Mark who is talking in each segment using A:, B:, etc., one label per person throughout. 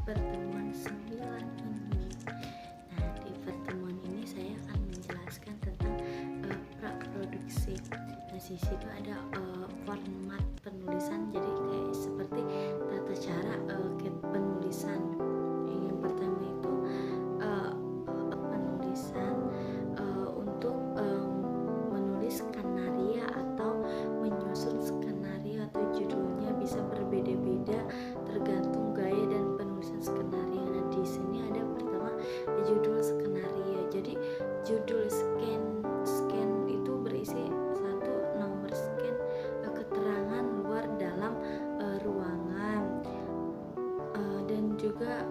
A: pertemuan 9 ini. Nah, di pertemuan ini saya akan menjelaskan tentang praproduksi. Nah, di situ ada format penulisan, jadi kayak seperti tata cara penulisan. Yang pertama itu penulisan untuk menulis skenario atau menyusun skenario atau judulnya bisa berbeda-beda tergantung gaya dan penulisan skenario. Nah, di sini ada pertama judul skenario. Jadi judul scan itu berisi satu nomor scan keterangan luar dalam ruangan, dan juga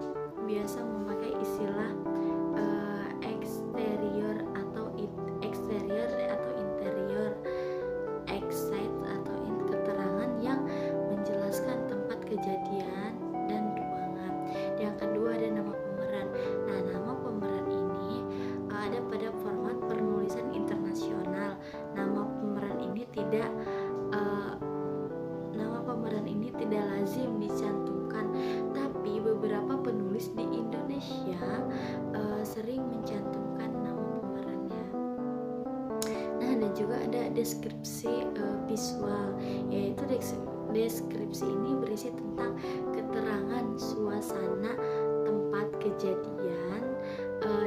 A: biasa memakai istilah eksterior atau interior, exit atau keterangan yang menjelaskan tempat kejadian dan ruangan. Yang kedua ada nama pemeran. Nah, nama pemeran ini ada pada format penulisan internasional. Nama pemeran ini tidak lazim dicantumkan, tapi beberapa penulis di Indonesia sering mencantumkan nama pemerannya. Nah, dan juga ada deskripsi visual, yaitu deskripsi ini berisi tentang keterangan suasana tempat kejadian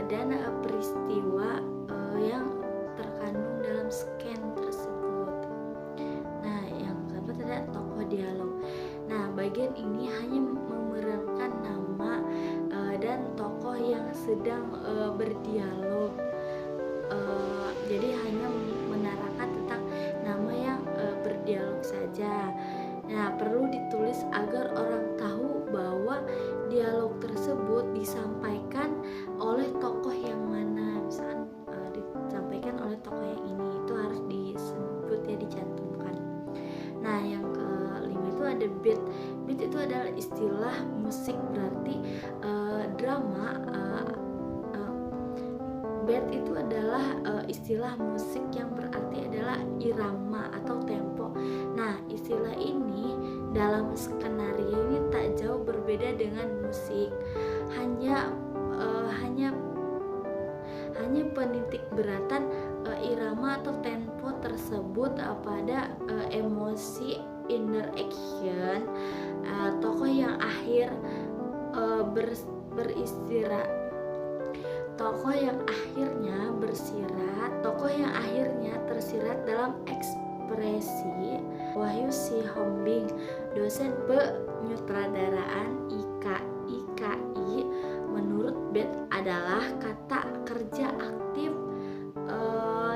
A: dan peristiwa yang terkandung dalam scan tersebut. Nah, yang keempat ada tokoh dialog. Nah, bagian ini hanya memerankan nama dan tokoh yang sedang berdialog. Jadi hanya menarikkan tentang nama yang berdialog saja. Nah, perlu ditulis agar orang tahu bahwa dialog tersebut disampaikan oleh tokoh yang mana. Misalkan disampaikan oleh tokoh yang ini, itu harus disebut ya, dicantumkan. Nah, yang kelima itu ada beat. Beat itu adalah istilah musik, berarti drama. Beat itu adalah istilah musik yang berarti adalah irama atau tempo. Nah, istilah ini dalam skenario ini tak jauh berbeda dengan musik. Hanya penitik beratan irama atau tempo tersebut pada emosi, inner action, tokoh yang akhirnya tersirat dalam ekspresi. Wahyu Sihombing, dosen penyutradaraan IKI, menurut Beat adalah kata kerja aktif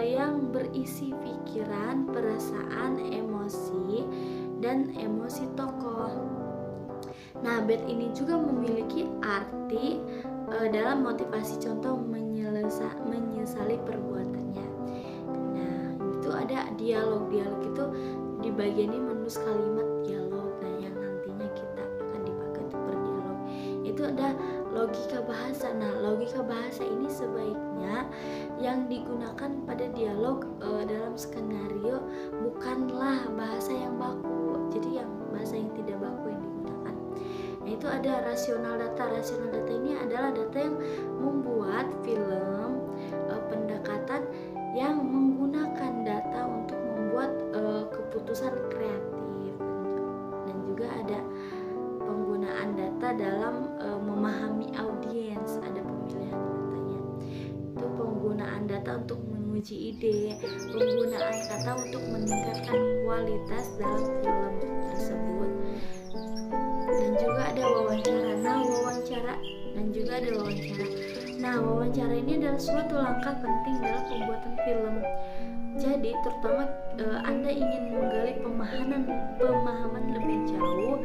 A: yang berisi pikiran, perasaan, emosi, dan emosi tokoh. Nah, Beat ini juga memiliki arti dalam motivasi, contoh menyesali perbuatannya. Nah, itu ada dialog. Dialog itu di bagian ini menulis kalimat dialog. Nah, yang nantinya kita akan dipakai untuk berdialog. Itu ada logika bahasa. Nah, logika bahasa ini sebaiknya yang digunakan pada dialog dalam skenario bukanlah bahasa yang baku. Jadi yang bahasa yang tidak baku yang digunakan. Nah, itu ada rasional data. Rasional data ini adalah data yang membuat film pendekatan yang menggunakan data untuk membuat keputusan kreatif. Dan juga ada penggunaan data dalam memahami audiens, ada pemilihan datanya. Itu penggunaan data untuk menguji ide, penggunaan kata untuk meningkatkan kualitas dalam film tersebut. Dan juga ada wawancara. Nah, wawancara ini adalah suatu langkah penting dalam pembuatan film. Jadi, terutama Anda ingin menggali pemahaman lebih jauh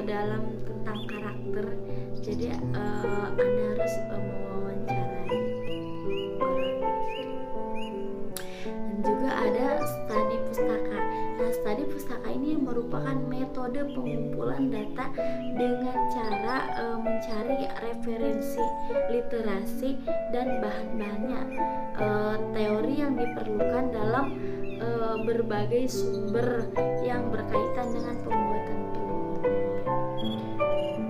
A: dalam tentang karakter. Jadi, Anda harus mewawancarai orang. Dan juga ada studi pustaka. Nah, studi pustaka ini merupakan metode pengumpulan data dengan cara mencari referensi literasi dan bahan-bahannya, teori yang diperlukan dalam berbagai sumber yang berkaitan dengan pembuatan film.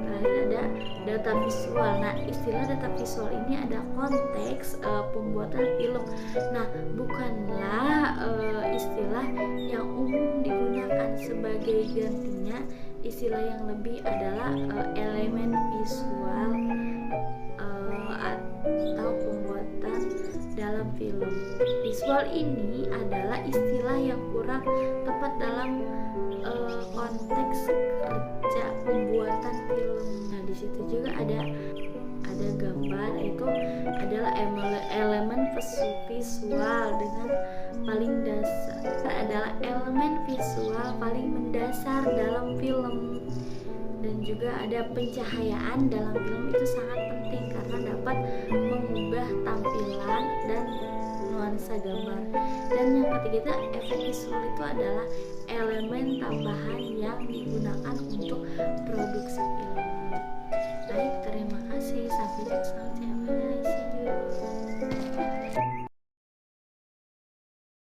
A: Terakhir ada data visual. Nah, istilah data visual ini ada konteks pembuatan film. Nah, bukanlah istilah yang umum digunakan. Sebagai gantinya, istilah yang lebih adalah elemen visual atau pembuatan dalam film. Visual ini adalah istilah yang kurang tepat dalam konteks kerja pembuatan film. Nah, di situ juga ada gambar, itu adalah elemen visual dengan paling dasar, adalah elemen visual paling mendasar dalam film. Dan juga ada pencahayaan dalam film, itu sangat penting karena dapat mengubah tampilan dan nuansa gambar. Dan yang ketiga, efek visual itu adalah elemen tambahan yang digunakan untuk produksi film.